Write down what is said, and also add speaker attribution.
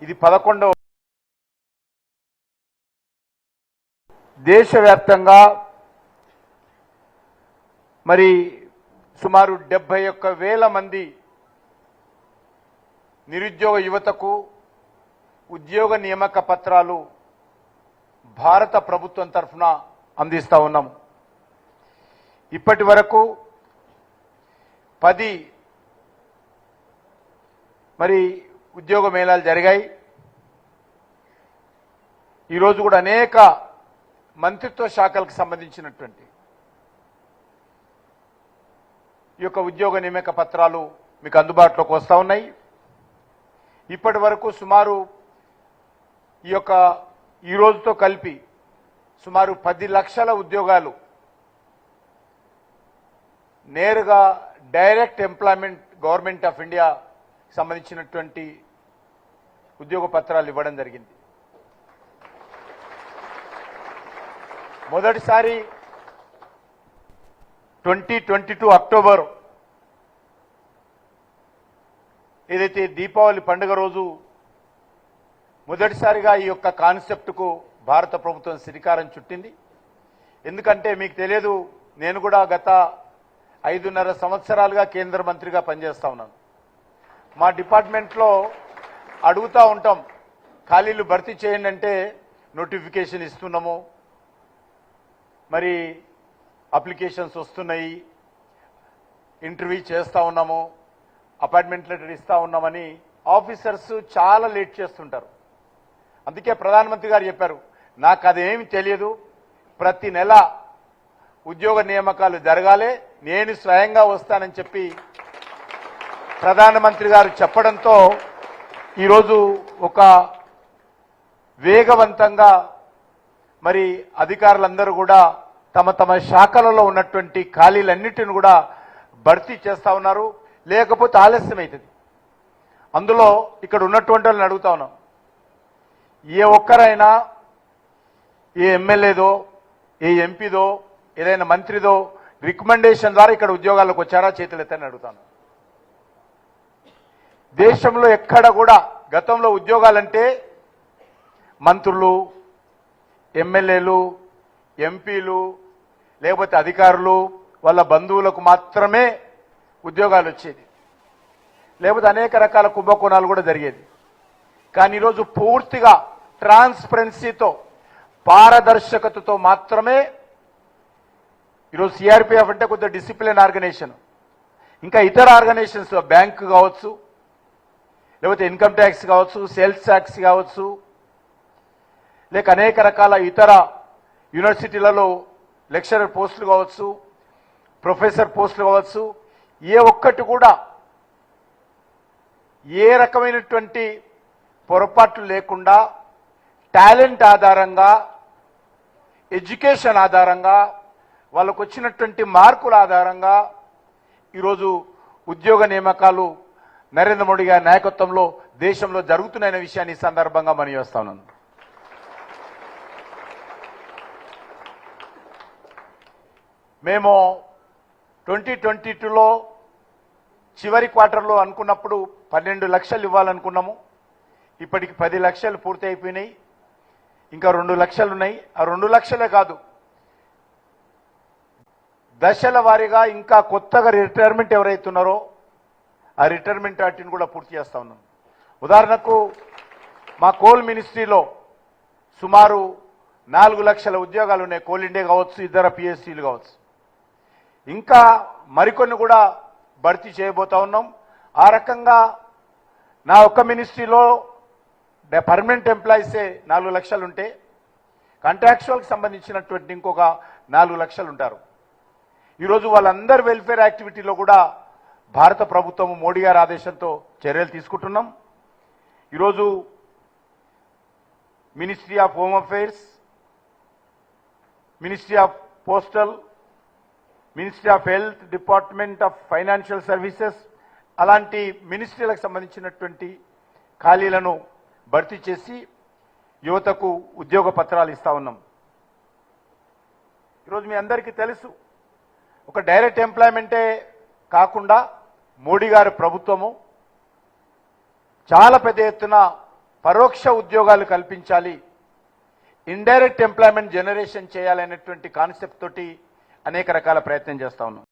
Speaker 1: ఇది 11వ దేశవ్యాప్తంగా మరి సుమారు 71,000 మంది నిరుద్యోగ యువతకు ఉద్యోగ నియామక పత్రాలు భారత ప్రభుత్వం తరఫున అందిస్తా ఉన్నాం. ఇప్పటి వరకు 10 మరి ఉద్యోగ మేళాలు జరిగాయి. ఈరోజు కూడా అనేక మంత్రిత్వ శాఖలకు సంబంధించినటువంటి ఈ యొక్క ఉద్యోగ నియామక పత్రాలు మీకు అందుబాటులోకి వస్తూ ఉన్నాయి. ఇప్పటి వరకు సుమారు ఈ రోజుతో కలిపి సుమారు 10 లక్షల ఉద్యోగాలు నేరుగా direct employment government of India సంబంధించినటువంటి ఉద్యోగ పత్రాలు ఇవ్వడం జరిగింది. మొదటిసారి 2022 అక్టోబర్ ఏదైతే దీపావళి పండుగ రోజు మొదటిసారిగా ఈ యొక్క కాన్సెప్ట్కు భారత ప్రభుత్వం శ్రీకారం చుట్టింది. ఎందుకంటే మీకు తెలియదు, నేను కూడా గత 5.5 సంవత్సరాలుగా కేంద్ర మంత్రిగా పనిచేస్తా ఉన్నాను. మా డిపార్ట్మెంట్లో అడుగుతూ ఉంటాం, ఖాళీలు భర్తీ చేయండి అంటే నోటిఫికేషన్ ఇస్తున్నాము, మరి అప్లికేషన్స్ వస్తున్నాయి, ఇంటర్వ్యూ చేస్తూ ఉన్నాము, అపాయింట్మెంట్ లెటర్ ఇస్తూ ఉన్నామని ఆఫీసర్స్ చాలా లేట్ చేస్తుంటారు. అందుకే ప్రధానమంత్రి గారు చెప్పారు, నాకు అదేమి తెలియదు, ప్రతి నెల ఉద్యోగ నియామకాలు జరగాలి, నేను స్వయంగా వస్తానని చెప్పి ప్రధానమంత్రి గారు చెప్పడంతో ఈరోజు ఒక వేగవంతంగా మరి అధికారులందరూ కూడా తమ తమ శాఖలలో ఉన్నటువంటి ఖాళీలన్నిటిని కూడా భర్తీ చేస్తా ఉన్నారు. లేకపోతే ఆలస్యం అవుతుంది. అందులో ఇక్కడ ఉన్నటువంటి వాళ్ళని అడుగుతా ఉన్నాం, ఏ ఒక్కరైనా ఏ ఎమ్మెల్యేదో ఏ ఎంపీదో ఏదైనా మంత్రిదో రికమెండేషన్ ద్వారా ఇక్కడ ఉద్యోగాలకు వచ్చారా? చేతులెత్తని అడుగుతాను. దేశంలో ఎక్కడ కూడా గతంలో ఉద్యోగాలంటే మంత్రులు, ఎమ్మెల్యేలు, ఎంపీలు లేకపోతే అధికారులు వాళ్ళ బంధువులకు మాత్రమే ఉద్యోగాలు వచ్చేది, లేకపోతే అనేక రకాల కుంభకోణాలు కూడా జరిగేది. కానీ ఈరోజు పూర్తిగా ట్రాన్స్పరెన్సీతో పారదర్శకతతో మాత్రమే ఈరోజు సిఆర్పిఎఫ్ అంటే కొద్దిగా డిసిప్లిన్ ఆర్గనైజేషన్, ఇంకా ఇతర ఆర్గనైజేషన్స్ బ్యాంకు కావచ్చు, లేకపోతే ఇన్కమ్ ట్యాక్స్ కావచ్చు, సేల్స్ ట్యాక్స్ కావచ్చు, లేక అనేక రకాల ఇతర యూనివర్సిటీలలో లెక్చరర్ పోస్టులు కావచ్చు, ప్రొఫెసర్ పోస్టులు కావచ్చు, ఏ ఒక్కటి కూడా ఏ రకమైనటువంటి పొరపాట్లు లేకుండా టాలెంట్ ఆధారంగా, ఎడ్యుకేషన్ ఆధారంగా, వాళ్ళకు వచ్చినటువంటి మార్కుల ఆధారంగా ఈరోజు ఉద్యోగ నియామకాలు నరేంద్ర మోడీ గారి నాయకత్వంలో దేశంలో జరుగుతున్న విషయాన్ని ఈ సందర్భంగా మనం చేస్తా ఉన్నాను. మేము 2022లో చివరి క్వార్టర్లో అనుకున్నప్పుడు 12 లక్షలు ఇవ్వాలనుకున్నాము. ఇప్పటికి 10 లక్షలు పూర్తి అయిపోయినాయి. ఇంకా 2 లక్షలు ఉన్నాయి. ఆ 2 లక్షలే కాదు, దశల వారీగా ఇంకా కొత్తగా రిటైర్మెంట్ ఎవరైతున్నారో ఆ రిటైర్మెంట్ వాటిని కూడా పూర్తి చేస్తా ఉన్నాం. ఉదాహరణకు మా కోల్ మినిస్ట్రీలో సుమారు 4 లక్షల ఉద్యోగాలు ఉన్నాయి. కోల్ ఇండియా కావచ్చు, ఇతర పిఎస్సీలు కావచ్చు. ఇంకా మరికొన్ని కూడా భర్తీ చేయబోతా ఉన్నాం. ఆ రకంగా నా ఒక్క మినిస్ట్రీలో పర్మనెంట్ ఎంప్లాయీసే 4 లక్షలు ఉంటే కాంట్రాక్చువల్కి సంబంధించినటువంటి ఇంకొక 4 లక్షలు ఉంటారు. ఈరోజు వాళ్ళందరి వెల్ఫేర్ యాక్టివిటీలో కూడా భారత ప్రభుత్వం మోడీ గారి ఆదేశంతో చర్యలు తీసుకుంటున్నాం. ఈరోజు ministry of home affairs, ministry of postal, ministry of health, department of financial services అలాంటి మినిస్ట్రీలకు సంబంధించినటువంటి ఖాళీలను భర్తీ చేసి యువతకు ఉద్యోగ పత్రాలు ఇస్తా ఉన్నాం. ఈరోజు మీ అందరికీ తెలుసు, ఒక డైరెక్ట్ ఎంప్లాయ్మెంటే కాకుండా మోడీ గారి ప్రభుత్వము చాలా పెద్ద ఎత్తున పరోక్ష ఉద్యోగాలు కల్పించాలి, ఇండైరెక్ట్ ఎంప్లాయ్మెంట్ జనరేషన్ చేయాలనేటువంటి కాన్సెప్ట్ తోటి అనేక రకాల ప్రయత్నం చేస్తా ఉన్నాం.